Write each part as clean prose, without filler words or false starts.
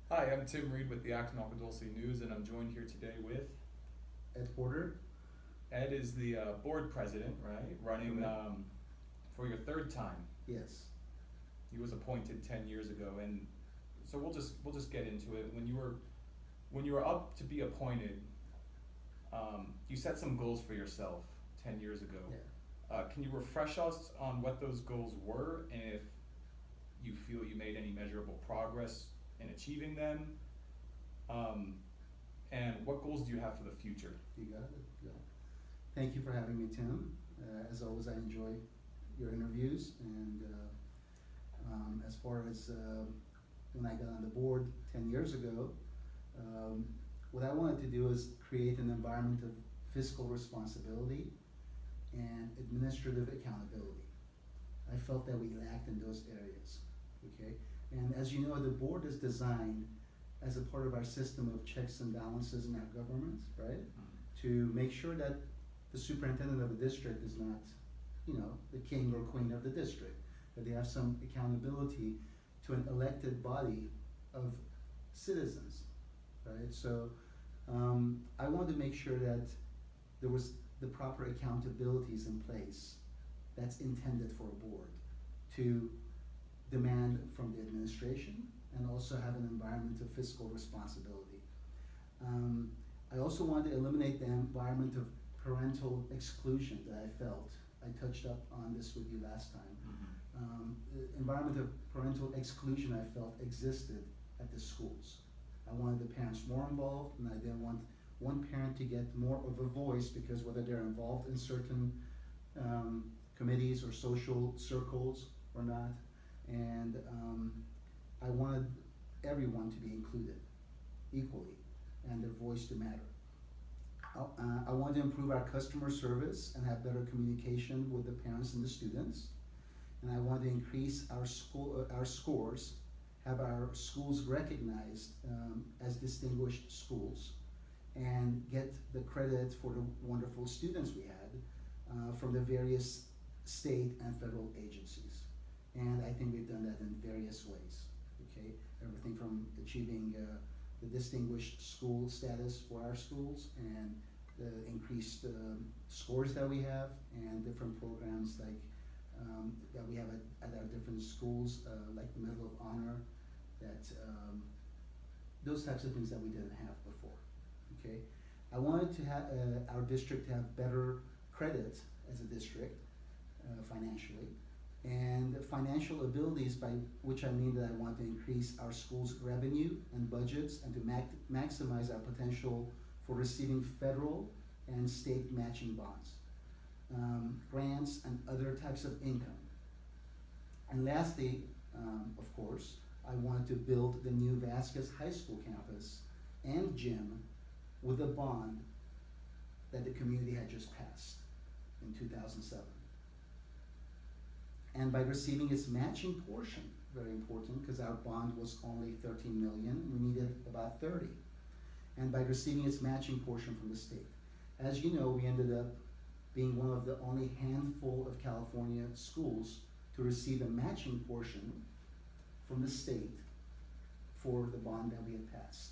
Hi, I'm Tim Reed with the Acton-Alca-Dulce News, and I'm joined here today with Ed Porter. Ed is the board president, right? Running Correct. for your third time. Yes. He was appointed 10 years ago, and so we'll just get into it. When you were up to be appointed, you set some goals for yourself 10 years ago. Yeah. Can you refresh us on what those goals were, and if you feel you made any measurable progress in achieving them? And what goals do you have for the future? You got it. Yeah. Thank you for having me, Tim. As always, I enjoy your interviews. And as far as when I got on the board 10 years ago, what I wanted to do is create an environment of fiscal responsibility and administrative accountability. I felt that we lacked in those areas. Okay? And as you know, the board is designed as a part of our system of checks and balances in our government, right? To make sure that the superintendent of a district is not, the king or queen of the district, that they have some accountability to an elected body of citizens, right? So I wanted to make sure that there was the proper accountabilities in place that's intended for a board to demand from the administration and also have an environment of fiscal responsibility. I also wanted to eliminate the environment of parental exclusion that I felt. I touched up on this with you last time. The environment of parental exclusion I felt existed at the schools. I wanted the parents more involved, and I didn't want one parent to get more of a voice because whether they're involved in certain committees or social circles or not. And I wanted everyone to be included equally and their voice to matter. I wanted to improve our customer service and have better communication with the parents and the students. And I wanted to increase our scores, have our schools recognized as distinguished schools, and get the credit for the wonderful students we had from the various state and federal agencies. And I think we've done that in various ways, okay? Everything from achieving the distinguished school status for our schools and the increased scores that we have and different programs like that we have at our different schools, like the Medal of Honor, that those types of things that we didn't have before, okay? I wanted to have our district to have better credit as a district financially. And financial abilities, by which I mean that I want to increase our school's revenue and budgets and to maximize our potential for receiving federal and state matching bonds, grants, and other types of income. And lastly, of course, I wanted to build the new Vasquez High School campus and gym with a bond that the community had just passed in 2007. And by receiving its matching portion, very important, because our bond was only 13 million, we needed about 30. And by receiving its matching portion from the state. As you know, we ended up being one of the only handful of California schools to receive a matching portion from the state for the bond that we had passed.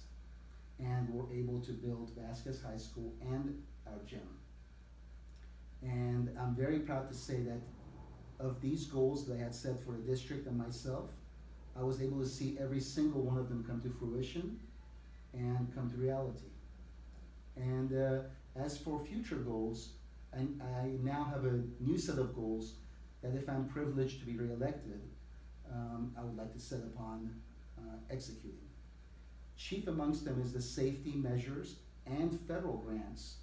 And we're able to build Vasquez High School and our gym. And I'm very proud to say that of these goals that I had set for the district and myself, I was able to see every single one of them come to fruition and come to reality. And as for future goals, I now have a new set of goals that if I'm privileged to be reelected, I would like to set upon executing. Chief amongst them is the safety measures and federal grants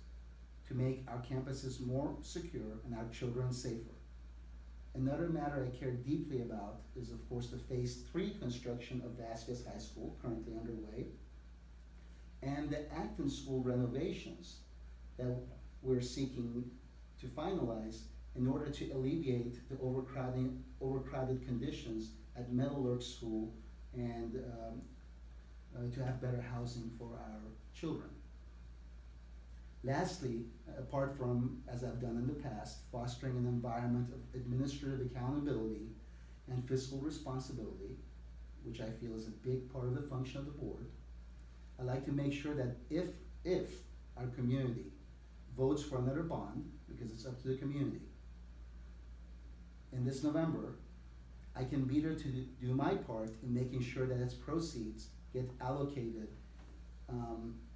to make our campuses more secure and our children safer. Another matter I care deeply about is, of course, the Phase 3 construction of Vasquez High School, currently underway, and the Acton School renovations that we're seeking to finalize in order to alleviate the overcrowded conditions at Meadowlark School and to have better housing for our children. Lastly, apart from, as I've done in the past, fostering an environment of administrative accountability and fiscal responsibility, which I feel is a big part of the function of the board. I'd like to make sure that if our community votes for another bond, because it's up to the community, in this November, I can be there to do my part in making sure that its proceeds get allocated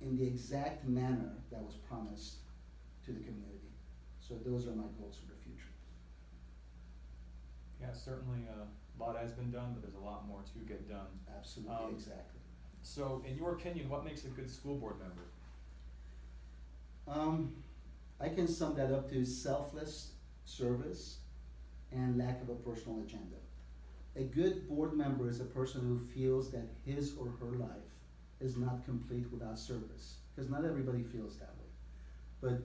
in the exact manner that was promised to the community. So those are my goals for the future. Yeah, certainly a lot has been done, but there's a lot more to get done. Absolutely, exactly. So in your opinion, what makes a good school board member? I can sum that up to selfless service and lack of a personal agenda. A good board member is a person who feels that his or her life is not complete without service, because not everybody feels that way. But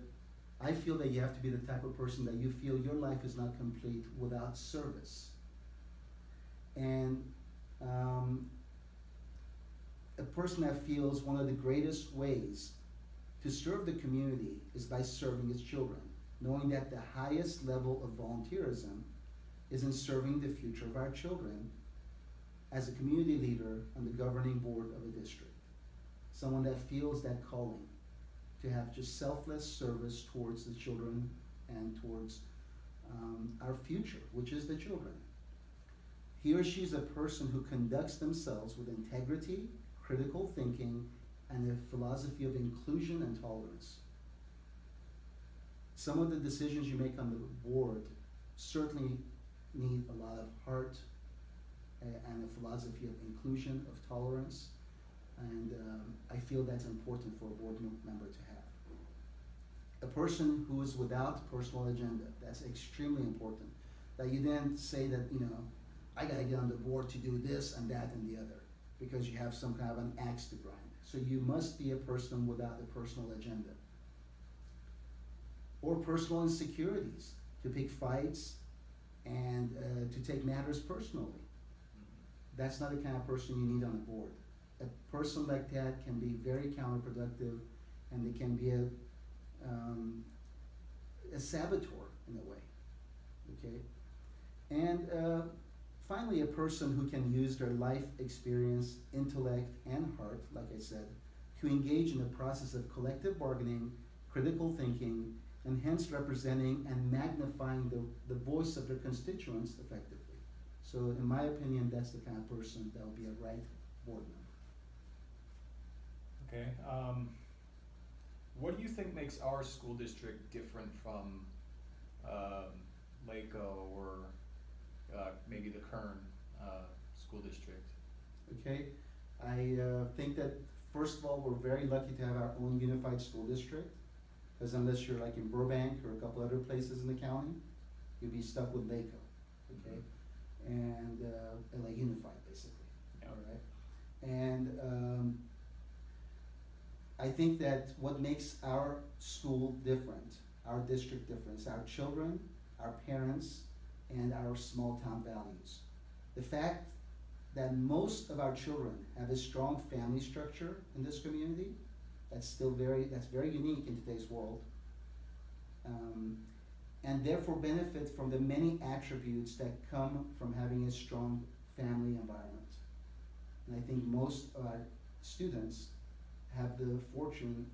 I feel that you have to be the type of person that you feel your life is not complete without service. And a person that feels one of the greatest ways to serve the community is by serving its children, knowing that the highest level of volunteerism is in serving the future of our children as a community leader on the governing board of a district. Someone that feels that calling to have just selfless service towards the children and towards our future, which is the children. He or she is a person who conducts themselves with integrity, critical thinking, and a philosophy of inclusion and tolerance. Some of the decisions you make on the board certainly need a lot of heart and a philosophy of inclusion, of tolerance, and I feel that's important for a board member to have. A person who is without personal agenda, that's extremely important. That you then say that, I gotta get on the board to do this and that and the other, because you have some kind of an axe to grind. So you must be a person without a personal agenda. Or personal insecurities, to pick fights and to take matters personally. That's not the kind of person you need on a board. A person like that can be very counterproductive, and they can be a saboteur in a way, okay? And finally, a person who can use their life experience, intellect, and heart, like I said, to engage in the process of collective bargaining, critical thinking, and hence representing and magnifying the voice of their constituents effectively. So in my opinion, that's the kind of person that will be a right board member. Okay, what do you think makes our school district different from LACO or maybe the Kern school district? Okay, I think that first of all, we're very lucky to have our own unified school district, because unless you're like in Burbank or a couple other places in the county, you'd be stuck with LACO, okay? And LA Unified, basically, Yeah. all right? And I think that what makes our school different, our district different, is our children, our parents, and our small town values. The fact that most of our children have a strong family structure in this community, that's very unique in today's world, and therefore benefit from the many attributes that come from having a strong family environment. And I think most of our students have the fortune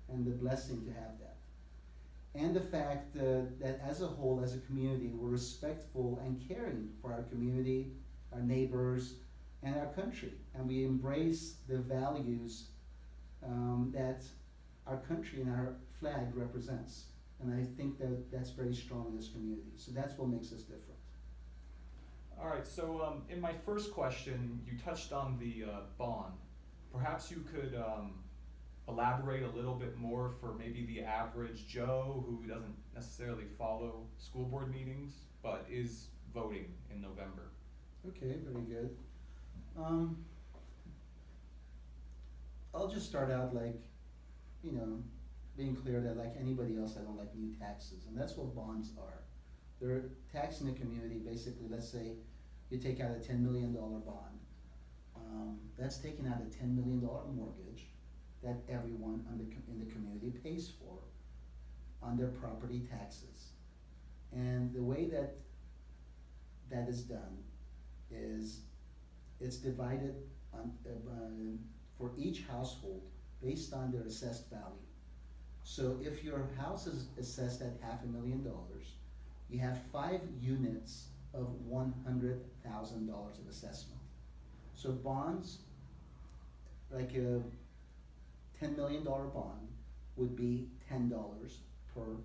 and the blessing to have that. And the fact that as a whole, as a community, we're respectful and caring for our community, our neighbors, and our country. And we embrace the values that our country and our flag represents. And I think that that's very strong in this community. So that's what makes us different. All right, so in my first question, you touched on the bond. Perhaps you could elaborate a little bit more for maybe the average Joe who doesn't necessarily follow school board meetings, but is voting in November. Okay, very good. I'll just start out like, being clear that like anybody else, I don't like new taxes, and that's what bonds are. They're taxing the community. Basically, let's say you take out a $10 million bond. That's taking out a $10 million mortgage that everyone in the community pays for on their property taxes. And the way that is done is it's divided for each household based on their assessed value. So if your house is assessed at $500,000, you have 5 units of $100,000 of assessment. So bonds, like a $10 million bond, would be $10 per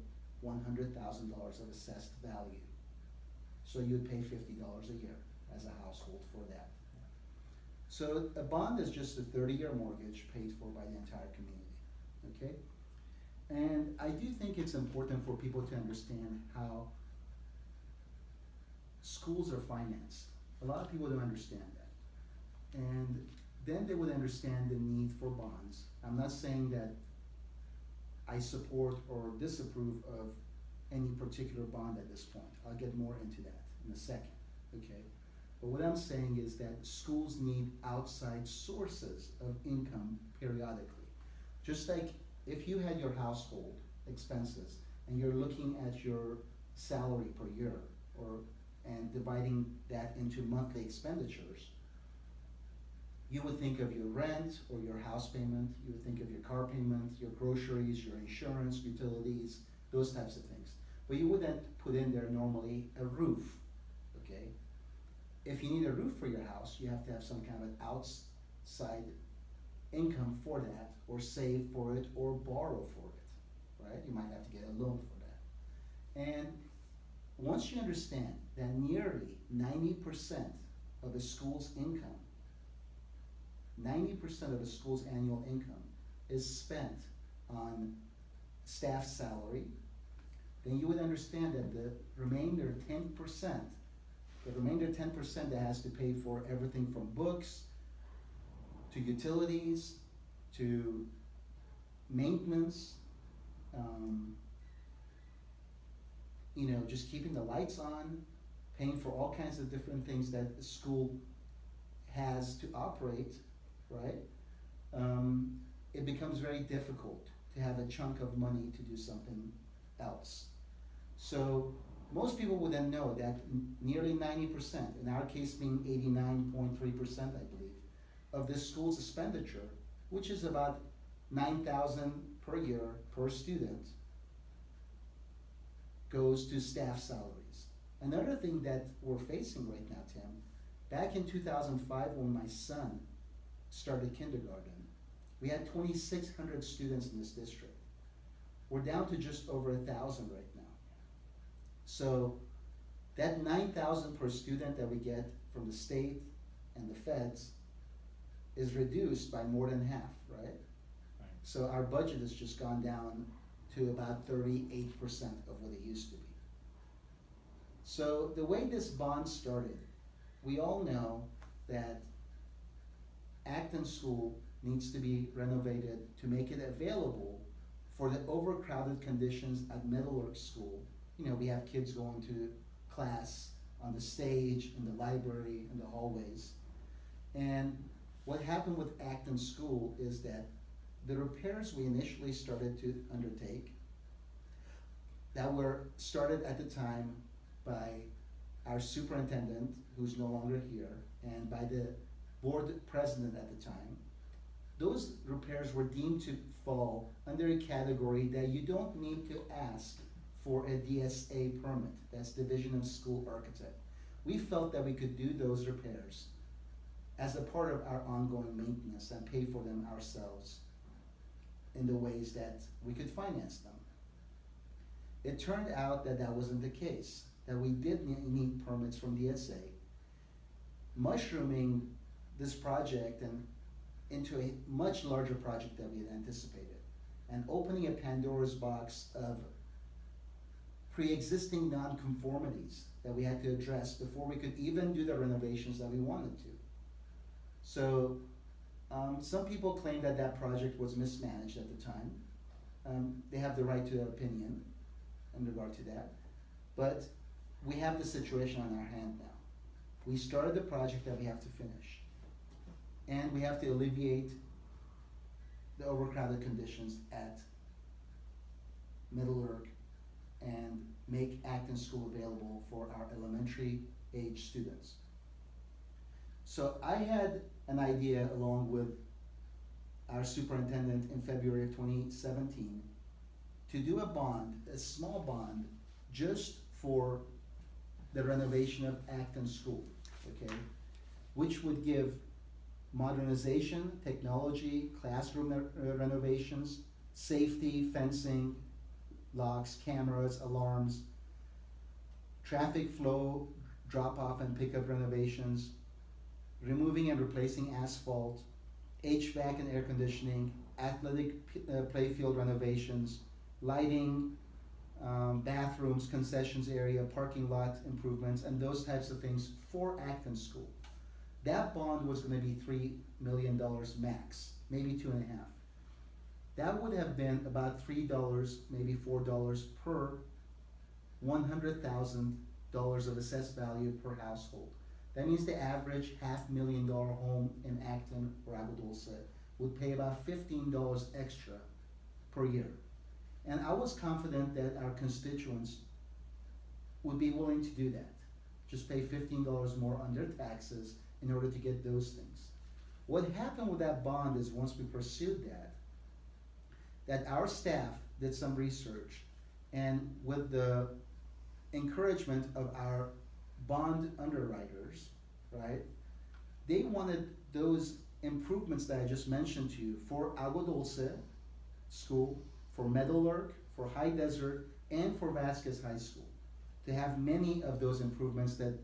$100,000 of assessed value. So you'd pay $50 a year as a household for that. So a bond is just a 30-year mortgage paid for by the entire community, okay? And I do think it's important for people to understand how schools are financed. A lot of people don't understand that. And then they would understand the need for bonds. I'm not saying that I support or disapprove of any particular bond at this point. I'll get more into that in a second, okay? But what I'm saying is that schools need outside sources of income periodically. Just like if you had your household expenses and you're looking at your salary per year and dividing that into monthly expenditures, you would think of your rent or your house payment, you would think of your car payment, your groceries, your insurance, utilities, those types of things. But you wouldn't put in there normally a roof, okay? If you need a roof for your house, you have to have some kind of outside income for that, or save for it, or borrow for it, right? You might have to get a loan for that. And once you understand that nearly 90% of a school's income, 90% of a school's annual income is spent on staff salary, then you would understand that the remainder 10%, that has to pay for everything from books to utilities to maintenance, just keeping the lights on, paying for all kinds of different things that the school has to operate, right? It becomes very difficult to have a chunk of money to do something else. So most people would then know that nearly 90%, in our case being 89.3%, I believe, of this school's expenditure, which is about $9,000 per year per student, goes to staff salaries. Another thing that we're facing right now, Tim, back in 2005 when my son started kindergarten, we had 2,600 students in this district. We're down to just over 1,000 right now. So that 9,000 per student that we get from the state and the feds is reduced by more than half, right? Right. So our budget has just gone down to about 38% of what it used to be. So the way this bond started, we all know that Acton School needs to be renovated to make it available for the overcrowded conditions at Middlework School. We have kids going to class on the stage, in the library, in the hallways. And what happened with Acton School is that the repairs we initially started to undertake, that were started at the time by our superintendent, who's no longer here, and by the board president at the time, those repairs were deemed to fall under a category that you don't need to ask for a DSA permit. That's Division of School Architect. We felt that we could do those repairs as a part of our ongoing maintenance and pay for them ourselves in the ways that we could finance them. It turned out that that wasn't the case, that we did need permits from DSA, mushrooming this project and into a much larger project than we had anticipated, and opening a Pandora's box of pre-existing non-conformities that we had to address before we could even do the renovations that we wanted to. So some people claim that that project was mismanaged at the time. They have the right to their opinion in regard to that. But we have the situation on our hand now. We started the project that we have to finish. And we have to alleviate the overcrowded conditions at Middlework and make Acton School available for our elementary age students. So I had an idea along with our superintendent in February of 2017 to do a bond, a small bond, just for the renovation of Acton School, okay? Which would give modernization, technology, classroom renovations, safety, fencing, locks, cameras, alarms, traffic flow, drop-off and pickup renovations, removing and replacing asphalt, HVAC and air conditioning, athletic playfield renovations, lighting, bathrooms, concessions area, parking lot improvements, and those types of things for Acton School. That bond was gonna be $3 million max, maybe 2.5. That would have been about $3, maybe $4 per $100,000 of assessed value per household. That means the average $500,000 home in Acton or AADUSD would pay about $15 extra per year. And I was confident that our constituents would be willing to do that. Just pay $15 more on their taxes in order to get those things. What happened with that bond is once we pursued that our staff did some research, and with the encouragement of our bond underwriters, right, they wanted those improvements that I just mentioned to you for Agua Dulce School, for Meadowlark, for High Desert, and for Vasquez High School, to have many of those improvements that,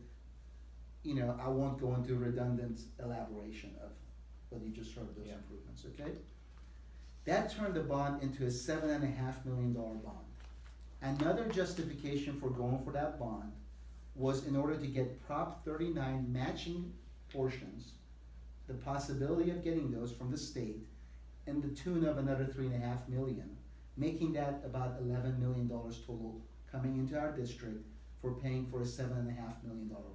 I won't go into redundant elaboration of what you just heard, those improvements, okay? That turned the bond into a $7.5 million bond. Another justification for going for that bond was in order to get Prop 39 matching portions, the possibility of getting those from the state, in the tune of another $3.5 million, making that about $11 million total coming into our district for paying for a $7.5 million bond.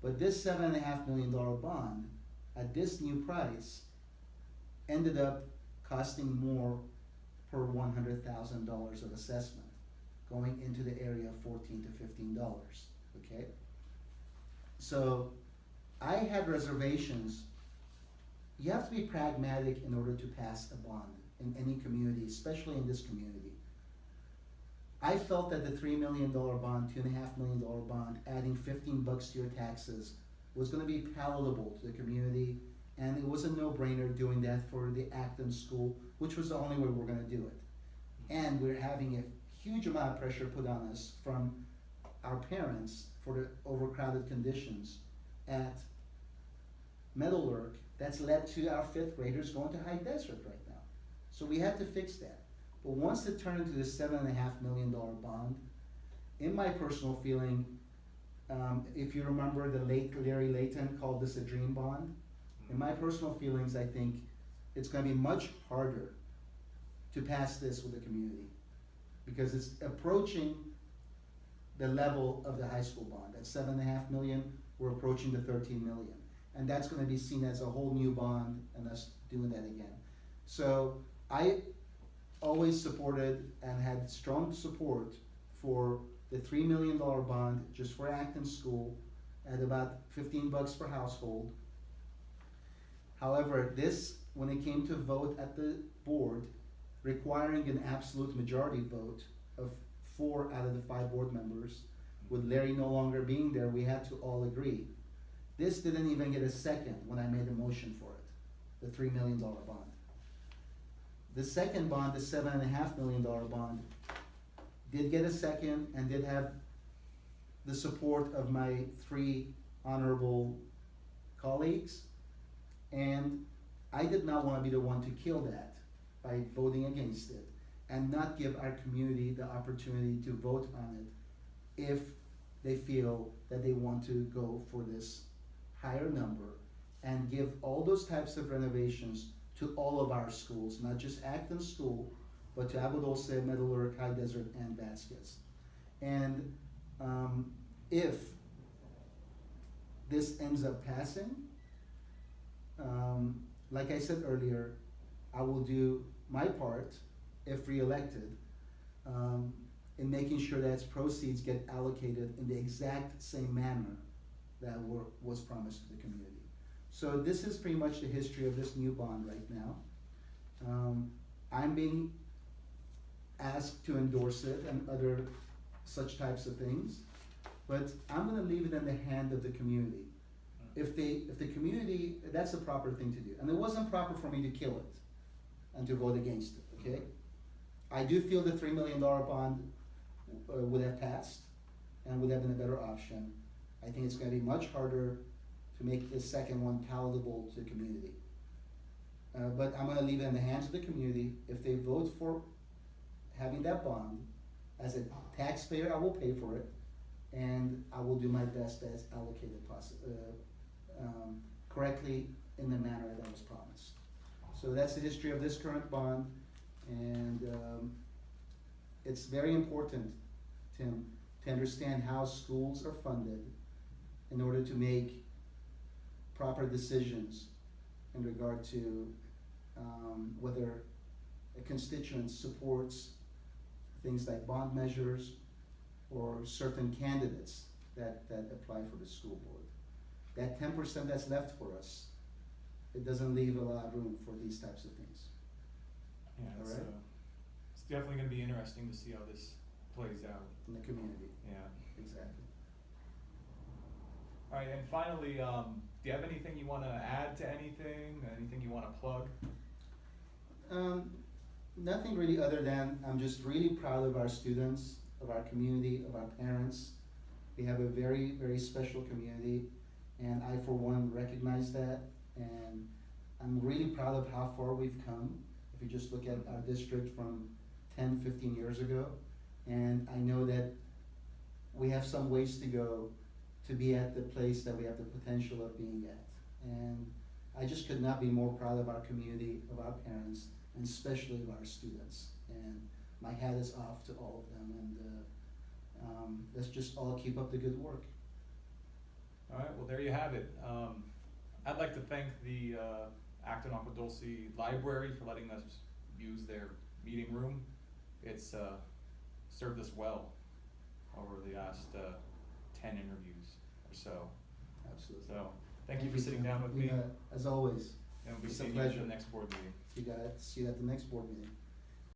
But this $7.5 million bond, at this new price, ended up costing more per $100,000 of assessment, going into the area of $14 to $15, okay? So I had reservations. You have to be pragmatic in order to pass a bond in any community, especially in this community. I felt that the $3 million bond, $2.5 million bond, adding $15 to your taxes was gonna be palatable to the community, and it was a no-brainer doing that for the Acton School, which was the only way we're gonna do it. And we're having a huge amount of pressure put on us from our parents for the overcrowded conditions at Meadowlark. That's led to our 5th graders going to High Desert right now. So we had to fix that. But once it turned into this $7.5 million bond, in my personal feeling, if you remember the late Larry Layton called this a dream bond, in my personal feelings, I think it's gonna be much harder to pass this with the community, because it's approaching the level of the high school bond. At $7.5 million, we're approaching the $13 million. And that's gonna be seen as a whole new bond and us doing that again. So I always supported and had strong support for the $3 million bond just for Acton School at about $15 per household. However, this, when it came to vote at the board, requiring an absolute majority vote of 4 out of the 5 board members, with Larry no longer being there, we had to all agree. This didn't even get a second when I made a motion for it, the $3 million bond. The second bond, the $7.5 million bond, did get a second and did have the support of my 3 honorable colleagues. And I did not want to be the one to kill that by voting against it and not give our community the opportunity to vote on it if they feel that they want to go for this higher number and give all those types of renovations to all of our schools, not just Acton School, but to Agua Dulce, Meadowlark, High Desert, and Vasquez. And if this ends up passing, like I said earlier, I will do my part, if re-elected, in making sure that its proceeds get allocated in the exact same manner that was promised to the community. So this is pretty much the history of this new bond right now. I'm being asked to endorse it and other such types of things, but I'm gonna leave it in the hand of the community. If the community, that's the proper thing to do, and it wasn't proper for me to kill it and to vote against it, okay? I do feel the $3 million bond would have passed and would have been a better option. I think it's gonna be much harder to make the second one palatable to the community. But I'm gonna leave it in the hands of the community. If they vote for having that bond, as a taxpayer, I will pay for it, and I will do my best as allocated correctly in the manner that was promised. So that's the history of this current bond, and it's very important, Tim, to understand how schools are funded in order to make proper decisions in regard to whether a constituent supports things like bond measures or certain candidates that apply for the school board. That 10% that's left for us, it doesn't leave a lot of room for these types of things. Yeah, it's, Alright. it's definitely gonna be interesting to see how this plays out. In the community, Yeah. exactly. Alright, and finally, do you have anything you wanna add to anything you wanna plug? Nothing really, other than I'm just really proud of our students, of our community, of our parents. We have a very, very special community, and I for one recognize that, and I'm really proud of how far we've come. If you just look at our district from 10, 15 years ago, and I know that we have some ways to go to be at the place that we have the potential of being at. And I just could not be more proud of our community, of our parents, and especially of our students. And my hat is off to all of them, and let's just all keep up the good work. Alright, well, there you have it. I'd like to thank the Acton Aqua Dulce Library for letting us use their meeting room. It's served us well over the last 10 interviews or so. Absolutely. So, thank you for sitting down with me, As always, and we'll be it's a seeing you at the pleasure. next board meeting. See you at the next board meeting.